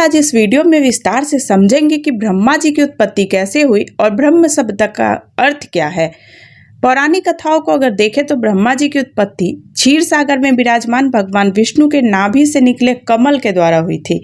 आज इस वीडियो में विस्तार से समझेंगे कि ब्रह्मा जी की उत्पत्ति कैसे हुई और ब्रह्म शब्द का अर्थ क्या है। पौराणिक कथाओं को अगर देखें तो ब्रह्मा जी की उत्पत्ति क्षीर सागर में विराजमान भगवान विष्णु के नाभि से निकले कमल के द्वारा हुई थी,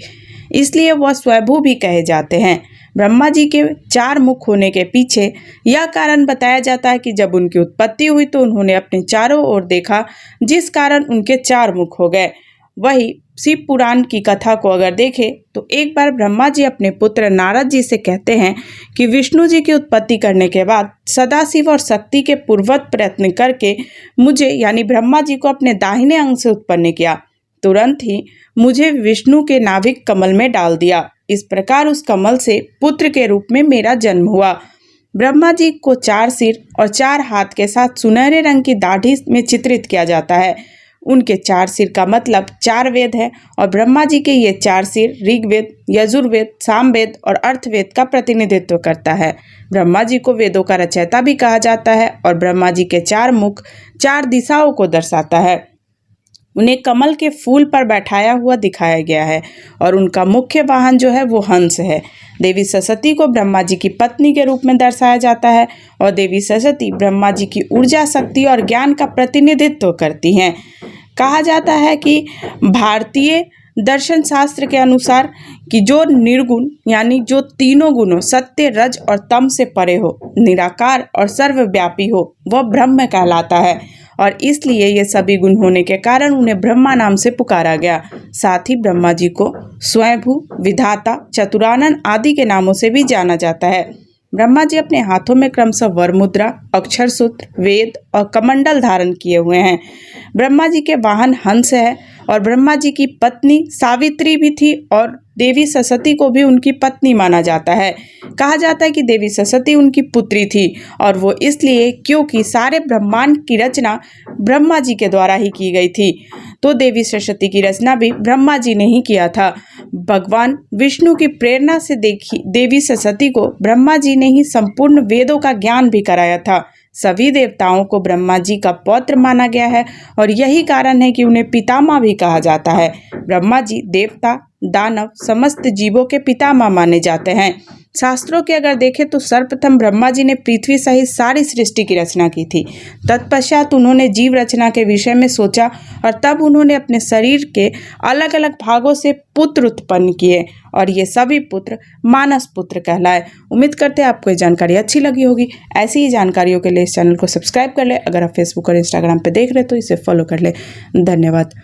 इसलिए वह स्वयंभू भी कहे जाते हैं। ब्रह्मा जी के 4 मुख होने के पीछे यह कारण बताया जाता है कि जब उनकी उत्पत्ति हुई तो उन्होंने अपने चारों ओर देखा, जिस कारण उनके 4 मुख हो गए। वही शिव पुराण की कथा को अगर देखें तो एक बार ब्रह्मा जी अपने पुत्र नारद जी से कहते हैं कि विष्णु जी की उत्पत्ति करने के बाद सदाशिव और शक्ति के पूर्ववत प्रयत्न करके मुझे यानी ब्रह्मा जी को अपने दाहिने अंग से उत्पन्न किया। तुरंत ही मुझे विष्णु के नाभिक कमल में डाल दिया। इस प्रकार उस कमल से पुत्र के रूप में मेरा जन्म हुआ। ब्रह्मा जी को 4 सिर और 4 हाथ के साथ सुनहरे रंग की दाढ़ी में चित्रित किया जाता है। उनके 4 सिर का मतलब 4 वेद है और ब्रह्मा जी के ये 4 सिर ऋग्वेद, यजुर्वेद, सामवेद और अर्थवेद का प्रतिनिधित्व करता है। ब्रह्मा जी को वेदों का रचयिता भी कहा जाता है और ब्रह्मा जी के 4 मुख 4 दिशाओं को दर्शाता है। उन्हें कमल के फूल पर बैठाया हुआ दिखाया गया है और उनका मुख्य वाहन जो है वो हंस है। देवी सरस्वती को ब्रह्मा जी की पत्नी के रूप में दर्शाया जाता है और देवी सरस्वती ब्रह्मा जी की ऊर्जा, शक्ति और ज्ञान का प्रतिनिधित्व करती हैं। कहा जाता है कि भारतीय दर्शन शास्त्र के अनुसार कि जो निर्गुण यानी जो तीनों गुणों सत्य, रज और तम से परे हो, निराकार और सर्वव्यापी हो, वह ब्रह्म कहलाता है और इसलिए ये सभी गुण होने के कारण उन्हें ब्रह्मा नाम से पुकारा गया। साथ ही ब्रह्मा जी को स्वयंभू, विधाता, चतुरानन आदि के नामों से भी जाना जाता है। ब्रह्मा जी अपने हाथों में क्रमशः वरमुद्रा, अक्षर सूत्र, वेद और कमंडल धारण किए हुए हैं। ब्रह्मा जी के वाहन हंस है और ब्रह्मा जी की पत्नी सावित्री भी थी और देवी सरस्वती को भी उनकी पत्नी माना जाता है। कहा जाता है कि देवी सरस्वती उनकी पुत्री थी और वो इसलिए क्योंकि सारे ब्रह्मांड की रचना ब्रह्मा जी के द्वारा ही की गई थी, तो देवी सरस्वती की रचना भी ब्रह्मा जी ने ही किया था। भगवान विष्णु की प्रेरणा से देवी सरस्वती को ब्रह्मा जी ने ही संपूर्ण वेदों का ज्ञान भी कराया था। सभी देवताओं को ब्रह्मा जी का पौत्र माना गया है और यही कारण है कि उन्हें पितामह भी कहा जाता है। ब्रह्मा जी देवता, दानव, समस्त जीवों के पितामह माने जाते हैं। शास्त्रों के अगर देखें तो सर्वप्रथम ब्रह्मा जी ने पृथ्वी सहित सारी सृष्टि की रचना की थी। तत्पश्चात उन्होंने जीव रचना के विषय में सोचा और तब उन्होंने अपने शरीर के अलग अलग भागों से पुत्र उत्पन्न किए और ये सभी पुत्र मानस पुत्र कहलाए। उम्मीद करते हैं आपको ये जानकारी अच्छी लगी होगी। ऐसी ही जानकारियों के लिए इस चैनल को सब्सक्राइब कर ले। अगर आप फेसबुक और इंस्टाग्राम पर देख रहे तो इसे फॉलो कर ले। धन्यवाद।